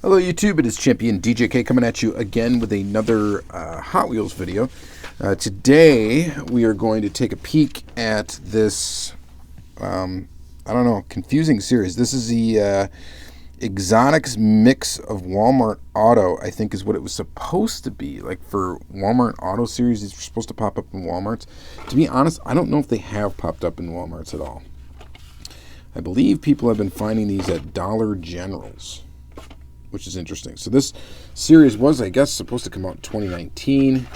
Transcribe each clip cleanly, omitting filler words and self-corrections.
Hello YouTube, it is Championdjk coming at you again with another Hot Wheels video. Today we are going to take a peek at this, confusing series. This is the Exotics mix of Walmart Auto, I think is what it was supposed to be. Like for Walmart Auto series, these were supposed to pop up in Walmarts. To be honest, I don't know if they have popped up in Walmarts at all. I believe people have been finding these at Dollar Generals, which is interesting. So this series was, I guess, supposed to come out in 2019,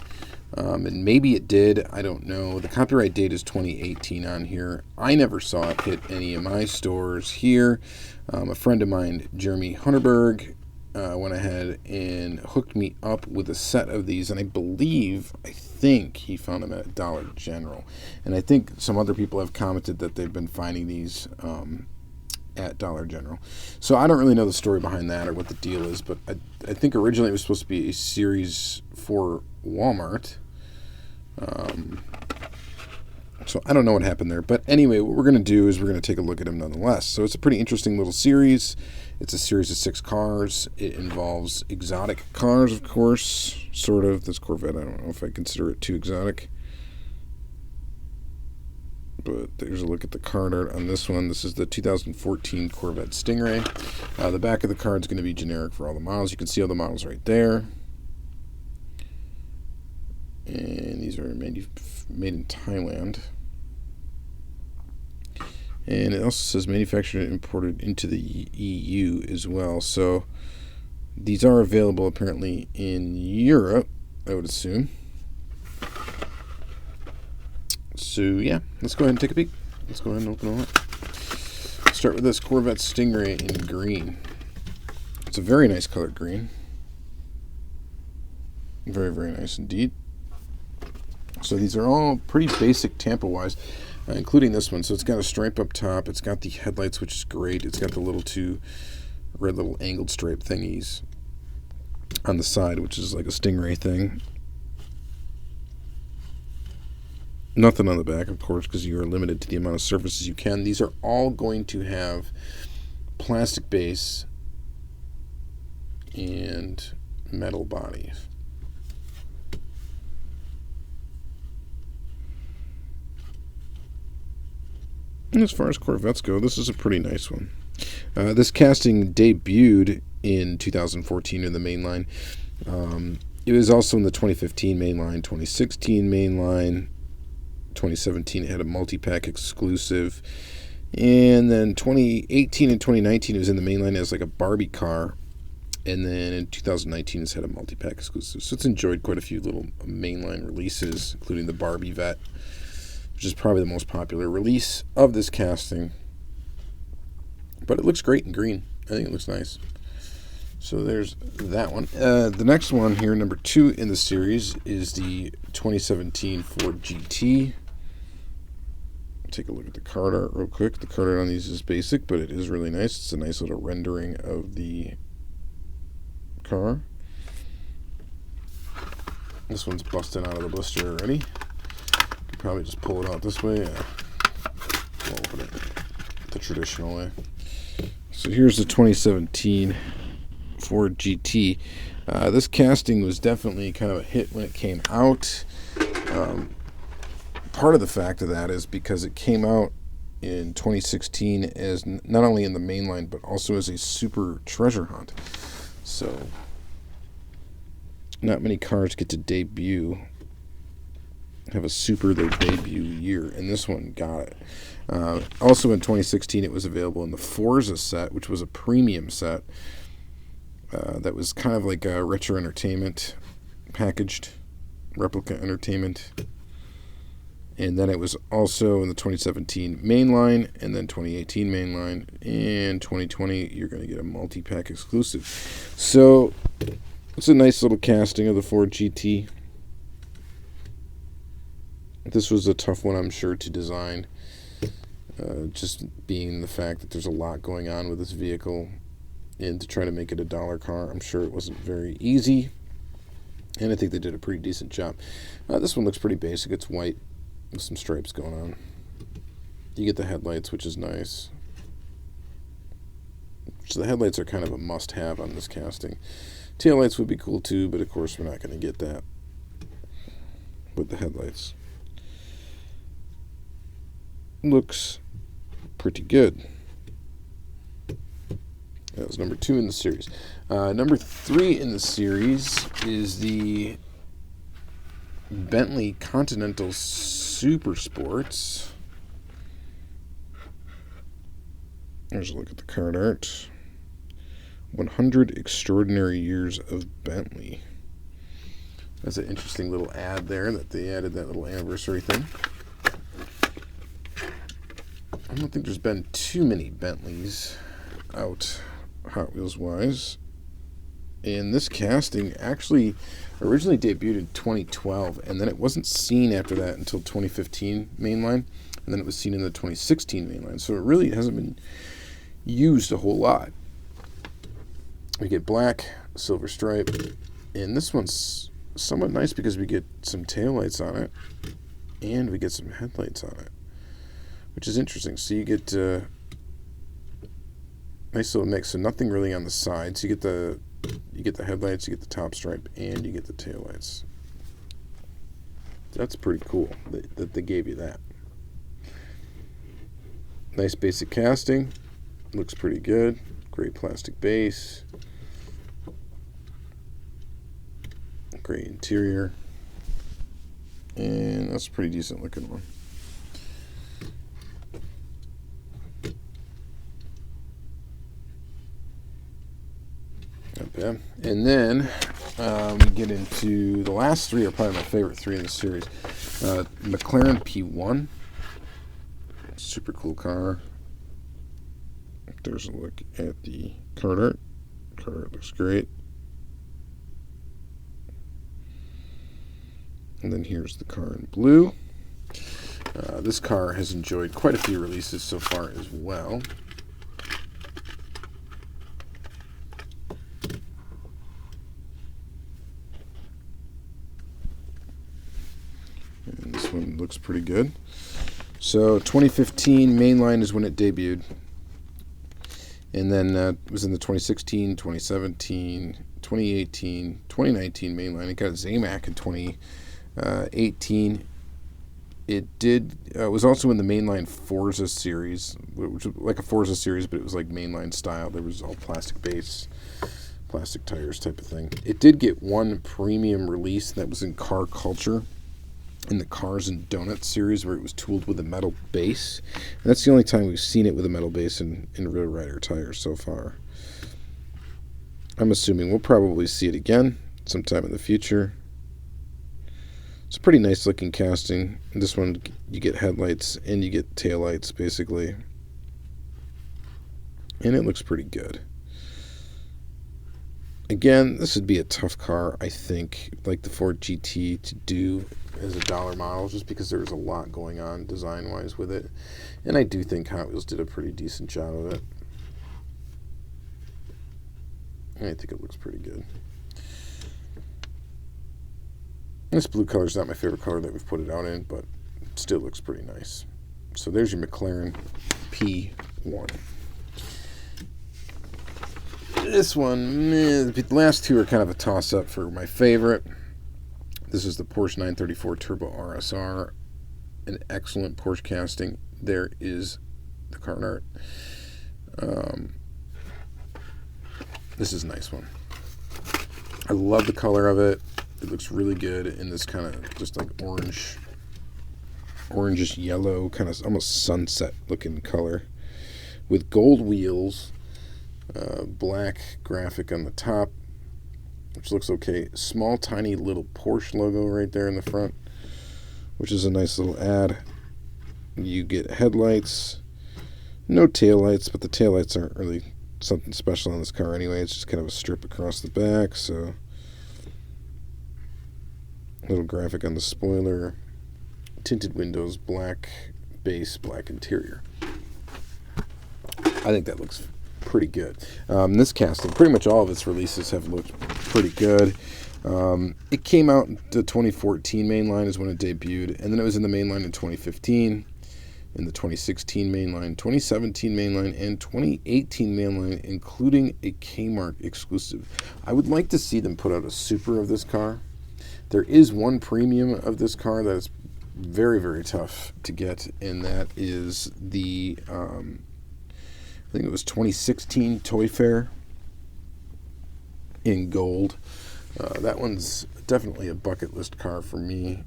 and maybe it did. I don't know. The copyright date is 2018 on here. I never saw it hit any of my stores here. A friend of mine, Jeremy Hunterberg, went ahead and hooked me up with a set of these, and I think he found them at Dollar General. And I think some other people have commented that they've been finding these at Dollar General. So I don't really know the story behind that or what the deal is, but I think originally it was supposed to be a series for Walmart. So I don't know what happened there. But anyway, what we're going to do is we're going to take a look at them nonetheless. So it's a pretty interesting little series. It's a series of 6 cars. It involves exotic cars, of course, sort of. This Corvette, I don't know if I consider it too exotic. But there's a look at the card art on this one. This is the 2014 Corvette Stingray. The back of the card is going to be generic for all the models. You can see all the models right there. And these are made in Thailand. And it also says manufactured and imported into the EU as well. So these are available apparently in Europe, I would assume. So yeah, let's go ahead and take a peek. Let's go ahead and open them up. Start with this Corvette Stingray in green. It's a very nice colored green. Very, very nice indeed. So these are all pretty basic Tampa-wise, including this one. So it's got a stripe up top. It's got the headlights, which is great. It's got the little 2 red little angled stripe thingies on the side, which is like a Stingray thing. Nothing on the back, of course, because you are limited to the amount of surfaces you can. These are all going to have plastic base and metal body. And as far as Corvettes go, this is a pretty nice one. This casting debuted in 2014 in the mainline. It was also in the 2015 mainline, 2016 mainline. 2017 it had a multi-pack exclusive, and then 2018 and 2019 it was in the mainline as like a Barbie car, and then in 2019 it's had a multi-pack exclusive. So it's enjoyed quite a few little mainline releases, including the Barbie Vet, which is probably the most popular release of this casting. But it looks great in green. I think it looks nice. So there's that one. The next one here, number 2 in the series, is the 2017 Ford GT. Take a look at the card art real quick. The card art on these is basic, but it is really nice. It's a nice little rendering of the car. This one's busting out of the blister already. Could probably just pull it out this way. We'll open it the traditional way. So here's the 2017 Ford GT. This casting was definitely kind of a hit when it came out. Part of the fact of that is because it came out in 2016 as not only in the mainline but also as a super treasure hunt. So not many cars get to debut, have a super their debut year, and this one got it. Also in 2016 it was available in the Forza set, which was a premium set. That was kind of like a retro entertainment packaged replica entertainment. And then it was also in the 2017 mainline, and then 2018 mainline, and 2020 you're going to get a multi-pack exclusive. So it's a nice little casting of the Ford GT. This was a tough one, I'm sure, to design. Just being the fact that there's a lot going on with this vehicle, and to try to make it a dollar car, I'm sure it wasn't very easy. And I think they did a pretty decent job. This one looks pretty basic. It's white with some stripes going on. You get the headlights, which is nice. So the headlights are kind of a must-have on this casting. Taillights would be cool too, but of course we're not going to get that with the headlights. Looks pretty good. That was number 2 in the series. Number 3 in the series is the Bentley Continental Super Sports. Here's a look at the card art. 100 Extraordinary Years of Bentley. That's an interesting little ad there that they added, that little anniversary thing. I don't think there's been too many Bentleys out Hot Wheels wise. And this casting actually originally debuted in 2012, and then it wasn't seen after that until 2015 mainline, and then it was seen in the 2016 mainline. So it really hasn't been used a whole lot. We get black, silver stripe, and this one's somewhat nice because we get some taillights on it, and we get some headlights on it, which is interesting. So you get nice little mix. So nothing really on the sides. You get the headlights, you get the top stripe, and you get the taillights. That's pretty cool that they gave you that. Nice basic casting. Looks pretty good. Great plastic base. Great interior. And that's a pretty decent looking one. Not bad. And then we get into the last 3 are probably my favorite 3 in the series. McLaren P1. Super cool car. There's a look at the card art. Card art looks great. And then here's the car in blue. This car has enjoyed quite a few releases so far as well. And this one looks pretty good. So 2015 mainline is when it debuted. And then it was in the 2016, 2017, 2018, 2019 mainline. It got a Zamac in 2018. It was also in the mainline Forza series, which was like a Forza series, but it was like mainline style. There was all plastic base, plastic tires type of thing. It did get one premium release that was in Car Culture, in the Cars and Donuts series, where it was tooled with a metal base. And that's the only time we've seen it with a metal base in Real Rider tires so far. I'm assuming we'll probably see it again sometime in the future. It's a pretty nice looking casting. In this one, you get headlights and you get taillights, basically. And it looks pretty good. Again, this would be a tough car, I think, like the Ford GT, to do as a dollar model, just because there was a lot going on design-wise with it. And I do think Hot Wheels did a pretty decent job of it. And I think it looks pretty good. This blue color is not my favorite color that we've put it out in, but it still looks pretty nice. So there's your McLaren P1. This one, the last 2 are kind of a toss-up for my favorite. This is the Porsche 934 TurboRSR, an excellent Porsche casting. There is the card art. This is a nice one. I love the color of it. It looks really good in this kind of just like orangish yellow, kind of almost sunset looking color, with gold wheels, black graphic on the top, which looks okay. Small, tiny little Porsche logo right there in the front, which is a nice little ad. You get headlights, no taillights, but the taillights aren't really something special on this car anyway. It's just kind of a strip across the back, so little graphic on the spoiler, tinted windows, black base, black interior. I think that looks pretty good. This casting, pretty much all of its releases have looked pretty good. It came out, the 2014 mainline is when it debuted, and then it was in the mainline in 2015, in the 2016 mainline, 2017 mainline, and 2018 mainline, including a Kmart exclusive. I would like to see them put out a Super of this car. There is one premium of this car that is very, very tough to get, and that is the, I think it was 2016 Toy Fair in gold. That one's definitely a bucket list car for me.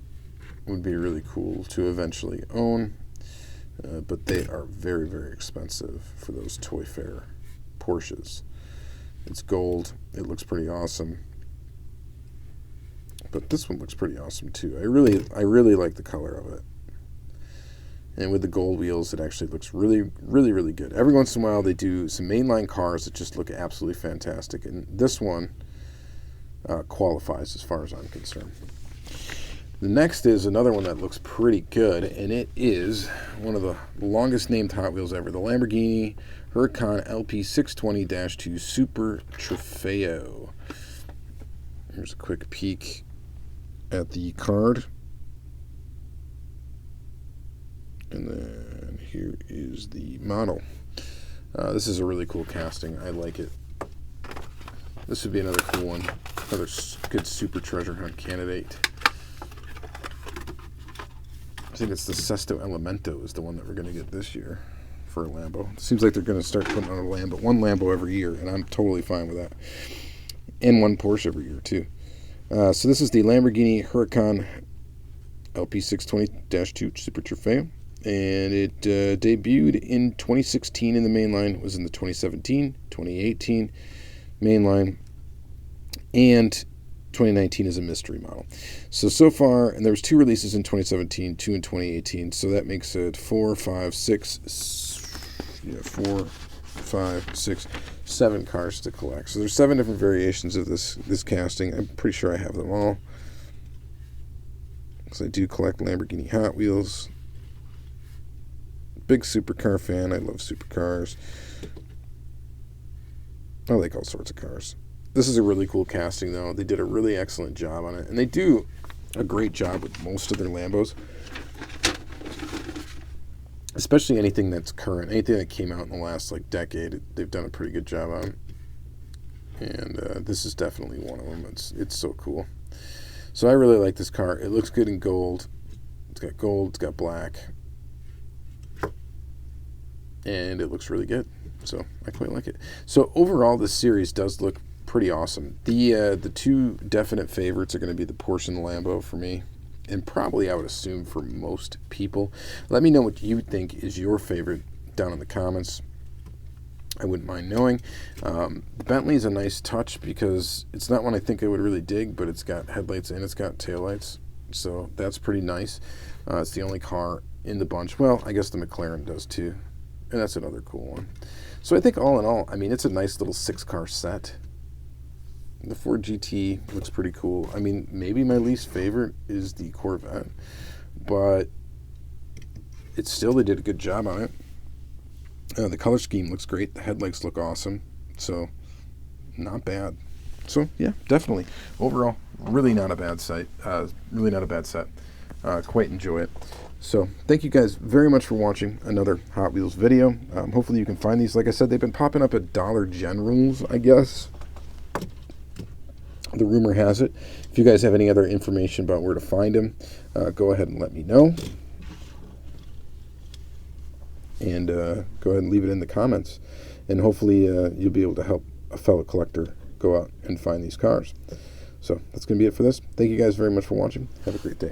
Would be really cool to eventually own, but they are very, very expensive for those Toy Fair Porsches. It's gold. It looks pretty awesome. But this one looks pretty awesome too. I really like the color of it. And with the gold wheels, it actually looks really, really, really good. Every once in a while, they do some mainline cars that just look absolutely fantastic. And this one qualifies as far as I'm concerned. The next is another one that looks pretty good, and it is one of the longest named Hot Wheels ever, the Lamborghini Huracan LP 620-2 Super Trofeo. Here's a quick peek at the card. And then here is the model. This is a really cool casting. I like it. This would be another cool one. Another good super treasure hunt candidate. I think it's the Sesto Elemento is the one that we're going to get this year for a Lambo. It seems like they're going to start putting on one Lambo every year, and I'm totally fine with that. And one Porsche every year, too. So this is the Lamborghini Huracan LP 620-2 Super Trofeo. And it debuted in 2016 in the mainline, was in the 2017, 2018 mainline, and 2019 is a mystery model. So far, and there was 2 releases in 2017, 2 in 2018, so that makes it 4, 5, 6, 7 cars to collect. So there's 7 different variations of this casting. I'm pretty sure I have them all, because I do collect Lamborghini Hot Wheels. Big supercar fan. I love supercars. I like all sorts of cars. This is a really cool casting, though. They did a really excellent job on it, and they do a great job with most of their Lambos, especially anything that's current, anything that came out in the last decade. They've done a pretty good job on, and this is definitely one of them. It's so cool. So I really like this car. It looks good in gold. It's got gold. It's got black. And it looks really good, so I quite like it. So overall, this series does look pretty awesome. The 2 definite favorites are going to be the Porsche and the Lambo for me, and probably I would assume for most people. Let me know what you think is your favorite down in the comments. I wouldn't mind knowing. Bentley is a nice touch because it's not one I think I would really dig, but it's got headlights and it's got taillights, so that's pretty nice. It's the only car in the bunch. Well, I guess the McLaren does too. And that's another cool one. So I think all in all, I mean, it's a nice little 6-car set. The Ford GT looks pretty cool. I mean, maybe my least favorite is the Corvette, but it's still, they did a good job on it. The color scheme looks great. The headlights look awesome. So not bad. So yeah, definitely. Overall, really not a bad set. Quite enjoy it. So thank you guys very much for watching another Hot Wheels video. Hopefully you can find these. Like I said, they've been popping up at Dollar Generals, I guess. The rumor has it. If you guys have any other information about where to find them, go ahead and let me know. And go ahead and leave it in the comments. And hopefully you'll be able to help a fellow collector go out and find these cars. So that's going to be it for this. Thank you guys very much for watching. Have a great day.